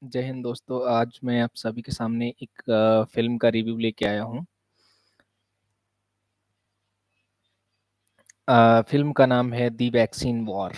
जय हिंद दोस्तों, आज मैं आप सभी के सामने एक फ़िल्म का रिव्यू लेके आया हूँ। फ़िल्म का नाम है the vaccine war.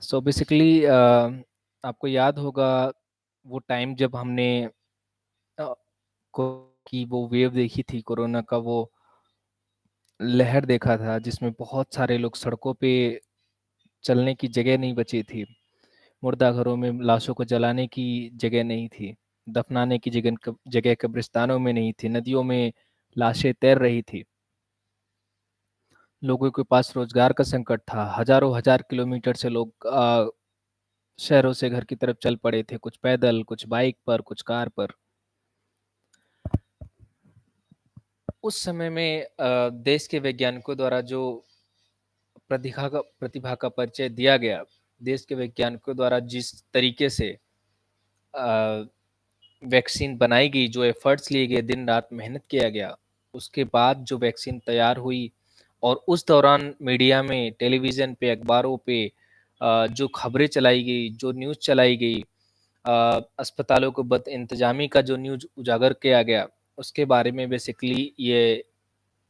So basically आपको याद होगा वो टाइम जब हमने अ, को की वो वेव देखी थी, कोरोना का वो लहर देखा था जिसमें बहुत सारे लोग सड़कों पे चलने की जगह नहीं बची थी। मुर्दा घरों में लाशों को जलाने की जगह नहीं थी, दफनाने की जगह कब्रिस्तानों में नहीं थी, नदियों में लाशें तैर रही थी। लोगों के पास रोजगार का संकट था। हजारों हजार किलोमीटर से लोग शहरों से घर की तरफ चल पड़े थे, कुछ पैदल, कुछ बाइक पर, कुछ कार पर। उस समय में देश के वैज्ञानिकों द्वारा जो प्रतिभा का परिचय दिया गया, देश के वैज्ञानिकों द्वारा जिस तरीके से अ, वैक्सीन बनाई गई, जो एफर्ट्स लिए गए, दिन रात मेहनत किया गया, उसके बाद जो वैक्सीन तैयार हुई और उस दौरान मीडिया में, टेलीविज़न पे, अखबारों पे जो खबरें चलाई गई, जो न्यूज़ चलाई गई, अस्पतालों को बद इंतज़ामी का जो न्यूज़ उजागर किया गया, उसके बारे में बेसिकली ये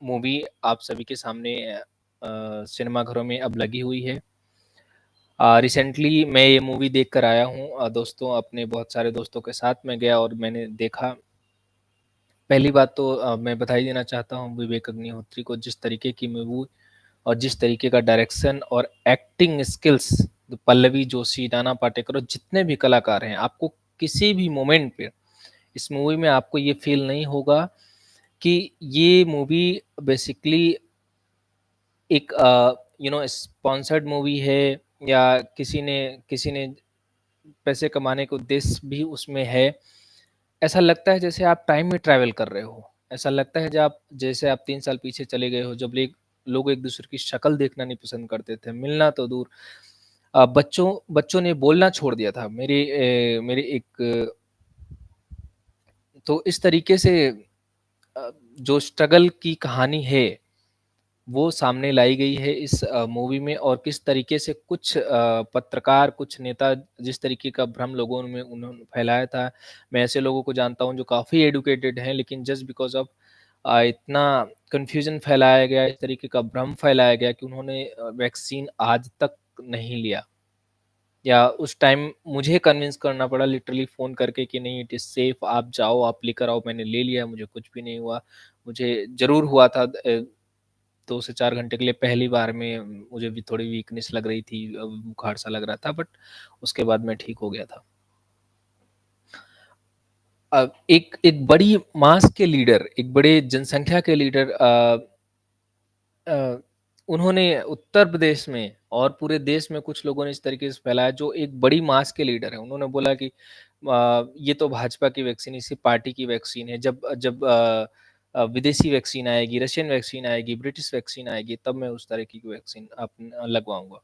मूवी आप सभी के सामने सिनेमाघरों में अब लगी हुई है। रिसेंटली मैं ये मूवी देख कर आया हूँ दोस्तों, अपने बहुत सारे दोस्तों के साथ मैं गया और मैंने देखा। पहली बात तो मैं बधाई देना चाहता हूँ विवेक अग्निहोत्री को, जिस तरीके की मूवी और जिस तरीके का डायरेक्शन और एक्टिंग स्किल्स, पल्लवी जोशी, नाना पाटेकर और जितने भी कलाकार हैं, आपको किसी भी मोमेंट पे इस मूवी में आपको ये फील नहीं होगा कि ये मूवी बेसिकली एक स्पॉन्सर्ड मूवी है या किसी ने पैसे कमाने का उद्देश्य भी उसमें है। ऐसा लगता है जैसे आप टाइम में ट्रैवल कर रहे हो। ऐसा लगता है जैसे आप 3 साल पीछे चले गए हो, जब लोग एक-दूसरे की शक्ल देखना नहीं पसंद करते थे, मिलना तो दूर। बच्चों बच्चों ने बोलना छोड़ दिया था। मेरे एक तो इस तरीके से जो स्ट्रगल की कहानी है, वो सामने लाई गई है इस मूवी में, और किस तरीके से कुछ पत्रकार, कुछ नेता जिस तरीके का भ्रम लोगों में उन्होंने फैलाया था। मैं ऐसे लोगों को जानता हूँ जो काफ़ी एजुकेटेड हैं, लेकिन जस्ट बिकॉज़ ऑफ इतना कन्फ्यूज़न फैलाया गया, इस तरीके का भ्रम फैलाया गया कि उन्होंने वैक्सीन आज तक नहीं लिया। या उस टाइम मुझे कन्विंस करना पड़ा लिटरली फ़ोन करके कि नहीं, इट इज़ सेफ, आप जाओ, आप लेकर आओ। मैंने ले लिया, मुझे कुछ भी नहीं हुआ। मुझे ज़रूर हुआ था 2 से 4 घंटे के लिए पहली बार में, मुझे भी थोड़ी वीकनेस लग रही थी, बुखार सा लग रहा था, बट उसके बाद मैं ठीक हो गया था। एक एक बड़ी मास के लीडर, एक बड़े जनसंख्या के लीडर अ, उन्होंने उत्तर प्रदेश में और पूरे देश में कुछ लोगों ने इस तरीके से फैलाया, जो एक बड़ी मास के लीडर हैं। उन्होंने बोला कि ये तो भाजपा की वैक्सीन, इसी पार्टी की वैक्सीन है। जब जब विदेशी वैक्सीन आएगी, रशियन वैक्सीन आएगी, ब्रिटिश वैक्सीन आएगी, तब मैं उस तरीके की वैक्सीन लगवाऊँगा।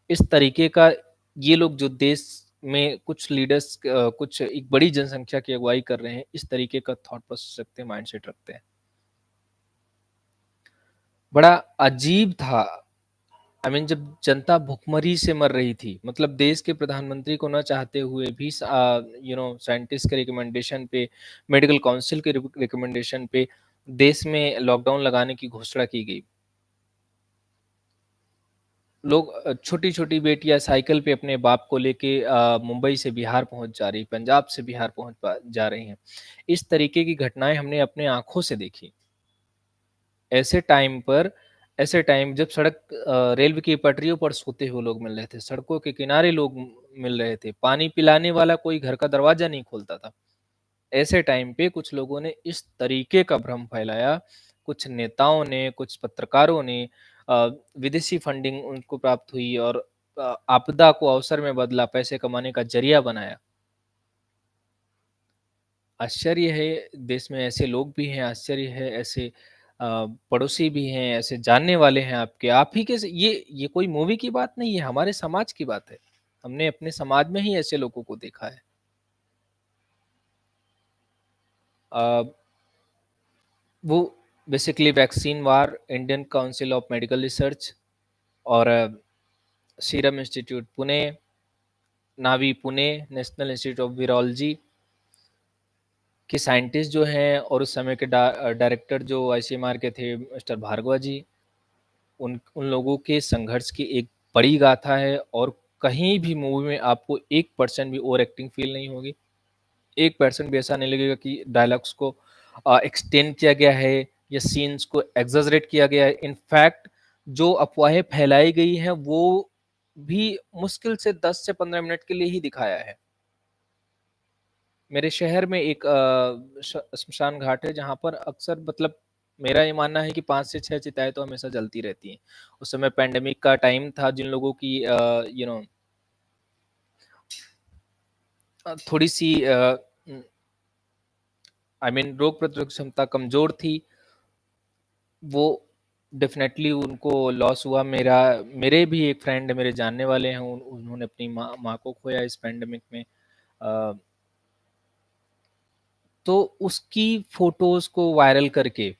इस तरीके का ये लोग जो देश में कुछ लीडर्स कुछ एक बड़ी जनसंख्या की अगुवाई कर रहे हैं, इस तरीके का थॉट प्रोसेस रखते हैं, माइंडसेट रखते हैं। बड़ा अजीब था। जब जनता भुखमरी से मर रही थी, मतलब देश के प्रधानमंत्री को ना चाहते हुए भी साइंटिस्ट के रिकमेंडेशन पे, मेडिकल काउंसिल के रिकमेंडेशन पे देश में लॉकडाउन लगाने की घोषणा की गई। लोग छोटी-छोटी बेटियाँ साइकिल पे अपने बाप को लेके मुंबई से बिहार पहुँच जा रही, पंजाब से बिहार पहुँच पा जा रही हैं। इस तरीके की घटनाएँ हमने अपने आँखों से देखी। ऐसे टाइम पर ऐसे टाइम जब रेलवे की पटरियों पर सोते हुए लोग मिल रहे थे, सड़कों के किनारे लोग मिल रहे थे, पानी पिलाने वाला कोई घर का दरवाज़ा नहीं खोलता था। ऐसे टाइम पे कुछ लोगों ने इस तरीके का भ्रम फैलाया, कुछ नेताओं ने, कुछ पत्रकारों ने अ, विदेशी फंडिंग उनको प्राप्त हुई और आपदा को अवसर में बदला, पैसे कमाने का ज़रिया बनाया। आश्चर्य है, देश में ऐसे लोग भी हैं, आश्चर्य है, ऐसे पड़ोसी भी हैं, ऐसे जानने वाले हैं आपके। आप ही के स ये कोई मूवी की बात नहीं है, हमारे समाज की बात है। हमने अपने समाज में ही ऐसे लोगों को देखा है। अ, वो basically vaccine war, Indian council of medical research और सीरम इंस्टीट्यूट पुणे नावी Pune, national institute of virology के साइंटिस्ट जो हैं और उस समय के डायरेक्टर जो आईसीएमआर के थे मिस्टर भार्गवा जी, उन उन लोगों के संघर्ष की एक बड़ी गाथा है और कहीं भी मूवी में आपको 1% भी ओवर एक्टिंग फ़ील नहीं होगी। 1% भी ऐसा नहीं लगेगा कि डायलॉग्स को एक्सटेंड किया गया है या सीन्स को एक्ज़ैजरेट किया गया है। इनफैक्ट जो अफ़वाहें फैलाई गई हैं, वो भी मुश्किल से 10 से 15 मिनट के लिए ही दिखाया है। मेरे शहर में एक श्मशान घाट है जहाँ पर अक्सर मतलब मेरा ये मानना है कि 5 से 6 चिताएँ तो हमेशा जलती रहती हैं। उस समय पैंडेमिक का टाइम था जिन लोगों की यू नो थोड़ी-सी आई मीन रोग प्रतिरोधक क्षमता कमज़ोर थी, वो डेफ़िनेटली उनको लॉस हुआ। मेरे भी एक फ्रेंड मेरे जानने वाले हैं, उन्होंने अपनी माँ माँ को खोया इस पैंडेमिक में। अ, तो उसकी फ़ोटोज़ को वायरल करके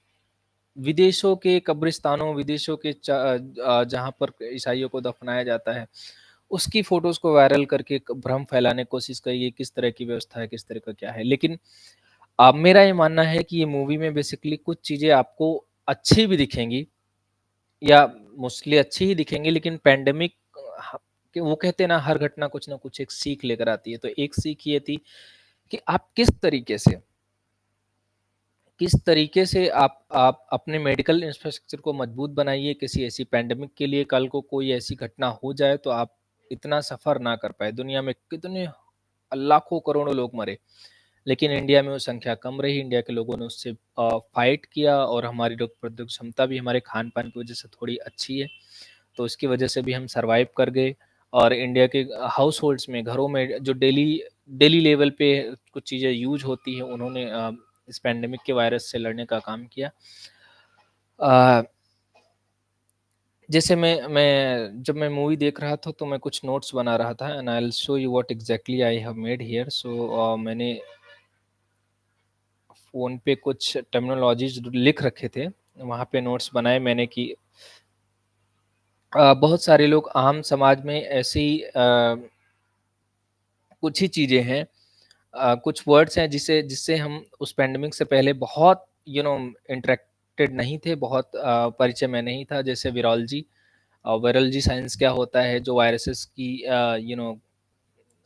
विदेशों के कब्रिस्तानों, विदेशों के जहाँ पर ईसाइयों को दफ़नाया जाता है, उसकी फ़ोटोज़ को वायरल करके एक भ्रम फैलाने की कोशिश करी है, किस तरह की व्यवस्था है, किस तरह का क्या है। लेकिन मेरा ये मानना है कि ये मूवी में बेसिकली कुछ चीज़ें आपको अच्छी भी दिखेंगी या मोस्टली अच्छी ही दिखेंगी, लेकिन पैंडेमिक ह कि वो कहते हैं ना, हर घटना कुछ ना कुछ एक सीख लेकर आती है। तो एक सीख ये थी कि आप किस तरीके से आप अपने मेडिकल इंफ्रास्ट्रक्चर को मजबूत बनाइए, किसी ऐसी पैंडेमिक के लिए कल को कोई ऐसी घटना हो जाए तो आप इतना सफ़र ना कर पाएँ। दुनिया में कितने लाखों करोड़ों लोग मरे, लेकिन इंडिया में वो संख्या कम रही। इंडिया के लोगों ने उससे फाइट किया और हमारी रोग प्रतिरोधक क्षमता भी हमारे खान-पान की वज़ह से थोड़ी अच्छी है, तो इसकी वज़ह से भी हम सर्वाइव कर गए। और इंडिया के हाउसहोल्ड्स में, घरों में जो डेली डेली लेवल पे कुछ चीज़ें यूज़ होती हैं, उन्होंने इस पैंडेमिक के वायरस से लड़ने का काम किया। अ, जैसे जब मैं मूवी देख रहा था तो मैं कुछ नोट्स बना रहा था and I will show you what exactly I have made here. मैंने फ़ोन पे कुछ टर्मिनोलॉजीज़ लिख रखे थे, वहाँ पे नोट्स बनाए मैंने कि बहुत सारे लोग आम समाज में ऐसी कुछ ही चीज़ें हैं, कुछ वर्ड्स हैं जिसे जिससे हम उस पैंडेमिक से पहले बहुत इंटरेक्टेड नहीं थे, बहुत परिचय में नहीं था। जैसे वायरोलॉजी साइंस क्या होता है, जो वायरसेस की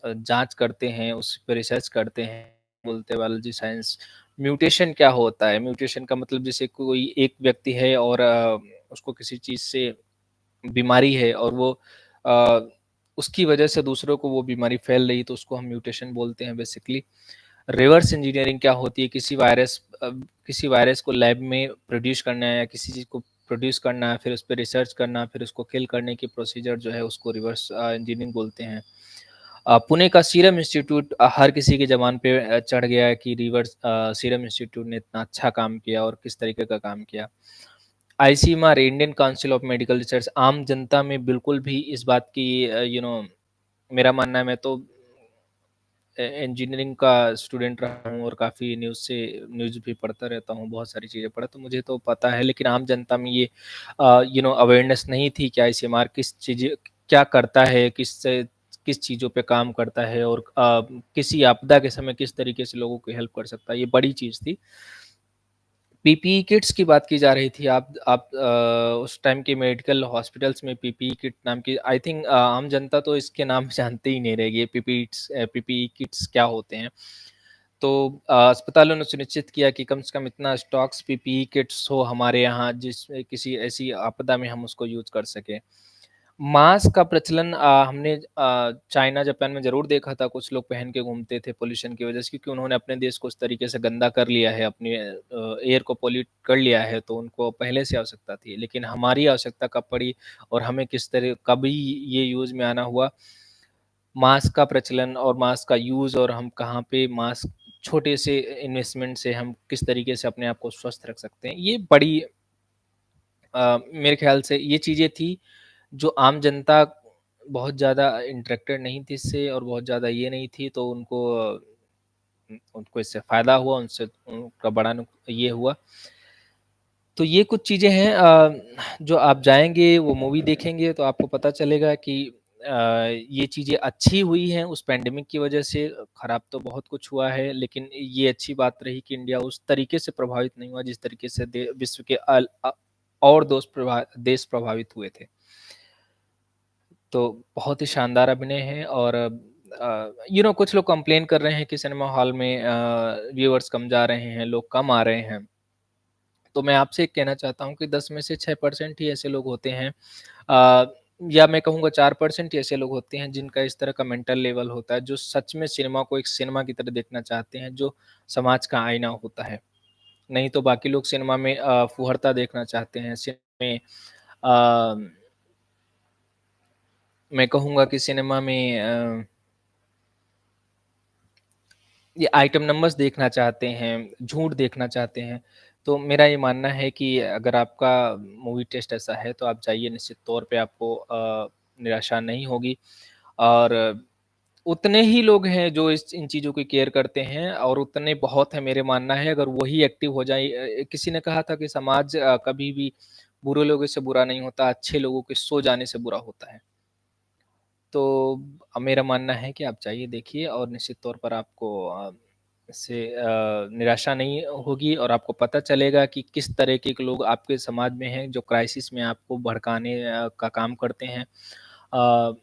जाँच करते हैं, उस पे रिसर्च करते हैं, बोलते हैं बायोलॉजी साइंस। म्यूटेशन क्या होता है? म्यूटेशन का मतलब जैसे कोई एक व्यक्ति है और उसको किसी चीज़ से बीमारी है और वो अ, उसकी वजह से दूसरों को वो बीमारी फैल रही, तो उसको हम म्यूटेशन बोलते हैं बेसिकली। रिवर्स इंजीनियरिंग क्या होती है? किसी वायरस को लैब में प्रोड्यूस करना है या किसी चीज़ को प्रोड्यूस करना है, फिर उस पे रिसर्च करना, फिर उसको किल करने की प्रोसीजर जो है उसको रिवर्स इंजीनियरिंग बोलते हैं। पुणे का सीरम इंस्टीट्यूट हर किसी की ज़बान पे चढ़ गया है कि सीरम इंस्टीट्यूट ने इतना अच्छा काम किया और किस तरीके का काम किया। ICMR, Indian council of medical research, आम जनता में बिल्कुल भी इस बात की मेरा मानना है, मैं तो इंजीनियरिंग का स्टूडेंट रहा हूँ और काफ़ी न्यूज़ भी पढ़ता रहता हूँ, बहुत सारी चीज़ें पढ़ा, तो मुझे तो पता है, लेकिन आम जनता में ये अवेयरनेस नहीं थी कि आईसीएमआर किस चीज़ें क्या करता है, किस चीज़ों पे काम करता है और किसी आपदा के समय किस तरीके से लोगों की हेल्प कर सकता है, ये बड़ी चीज़ थी। पीपीई किट्स की बात की जा रही थी। आप उस टाइम के मेडिकल हॉस्पिटल्स में पीपीई किट नाम की, आई थिंक आम जनता तो इसके नाम जानते ही नहीं रहेगी, पीपीई किट्स क्या होते हैं। तो अस्पतालों ने सुनिश्चित किया कि कम से कम इतना स्टॉक्स पीपीई किट्स हो हमारे यहाँ, जिसमें किसी ऐसी आपदा में हम उसको यूज़ कर सकें। मास्क का प्रचलन हमने चाइना, जापान में ज़रूर देखा था, कुछ लोग पहन के घूमते थे पॉल्यूशन की वजह से, क्योंकि उन्होंने अपने देश को उस तरीके से गंदा कर लिया है, अपने एयर को पॉल्यूट कर लिया है, तो उनको पहले से आवश्यकता थी। लेकिन हमारी आवश्यकता कब पड़ी और हमें किस तरह कभी ये यूज़ में आना हुआ, मास्क का प्रचलन और मास्क का यूज़, और हम कहाँ पे मास्क छोटे से इन्वेस्टमेंट से हम किस तरीके से अपने आप को स्वस्थ रख सकते हैं। ये बड़ी मेरे ख़्याल से ये चीज़ें थी जो आम जनता बहुत ज़्यादा इंटरेक्टेड नहीं थी इससे और बहुत ज़्यादा ये नहीं थी, तो उनको इससे फ़ायदा हुआ, उनसे उनका बड़ा ये हुआ। तो ये कुछ चीज़ें हैं जो आप जाएँगे, वो मूवी देखेंगे तो आपको पता चलेगा कि ये चीज़ें अच्छी हुई हैं उस पैंडेमिक की वजह से, खराब तो बहुत कुछ हुआ है, लेकिन ये अच्छी बात रही कि इंडिया उस तरीके से प्रभावित नहीं हुआ जिस तरीके से विश्व के और देश प्रभावित हुए थे। तो बहुत ही शानदार अभिनय है और कुछ लोग कंप्लेन कर रहे हैं कि सिनेमा हॉल में व्यूअर्स कम जा रहे हैं, लोग कम आ रहे हैं। तो मैं आपसे एक कहना चाहता हूँ कि 10 में से 6% ही ऐसे लोग होते हैं, अ, या मैं कहूँगा 4% ही ऐसे लोग होते हैं जिनका इस तरह का मेंटल लेवल होता है, जो सच में सिनेमा को एक सिनेमा की तरह देखना चाहते हैं, जो समाज का आईना होता है। नहीं तो बाकी लोग सिनेमा में फुहरता देखना चाहते हैं, सिनेमा में अ, मैं कहूँगा कि सिनेमा में ये आइटम नंबर्स देखना चाहते हैं, झूठ देखना चाहते हैं। तो मेरा ये मानना है कि अगर आपका मूवी टेस्ट ऐसा है तो आप जाइए, निश्चित तौर पे आपको निराशा नहीं होगी। और उतने ही लोग हैं जो इन चीज़ों की केयर करते हैं और उतने बहुत हैं, मेरे मानना है अगर वही एक्टिव हो जाए। किसी ने कहा था कि समाज कभी भी बुरे लोगों से बुरा नहीं होता, अच्छे लोगों के सो जाने से बुरा होता है। तो मेरा मानना है कि आप जाइए देखिए और निश्चित तौर पर आपको निराशा नहीं होगी और आपको पता चलेगा कि किस तरीके के लोग आपके समाज में हैं जो क्राइसिस में आपको भड़काने का काम करते हैं। अ,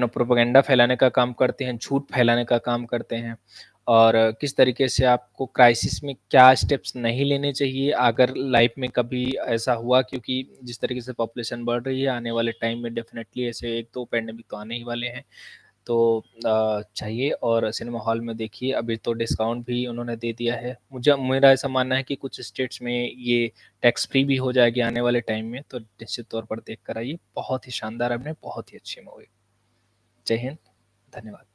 प्रोपेगेंडा फैलाने का काम करते हैं, झूठ फैलाने का काम करते हैं और किस तरीके से आपको क्राइसिस में क्या स्टेप्स नहीं लेने चाहिए अगर लाइफ में कभी ऐसा हुआ, क्योंकि जिस तरीके से पॉपुलेशन बढ़ रही है, आने वाले टाइम में डेफ़िनेटली ऐसे 1-2 पैंडेमिक तो आने ही वाले हैं। तो चाहिए और सिनेमा हॉल में देखिए, अभी तो डिस्काउंट भी उन्होंने दे दिया है। मेरा ऐसा मानना है कि कुछ स्टेट्स में ये टैक्स फ्री भी हो जाएगी आने वाले टाइम में, तो निश्चित तौर पर देख कर आइए। बहुत ही शानदार अभिनय, बहुत ही अच्छी मूवी। जय हिंद, धन्यवाद।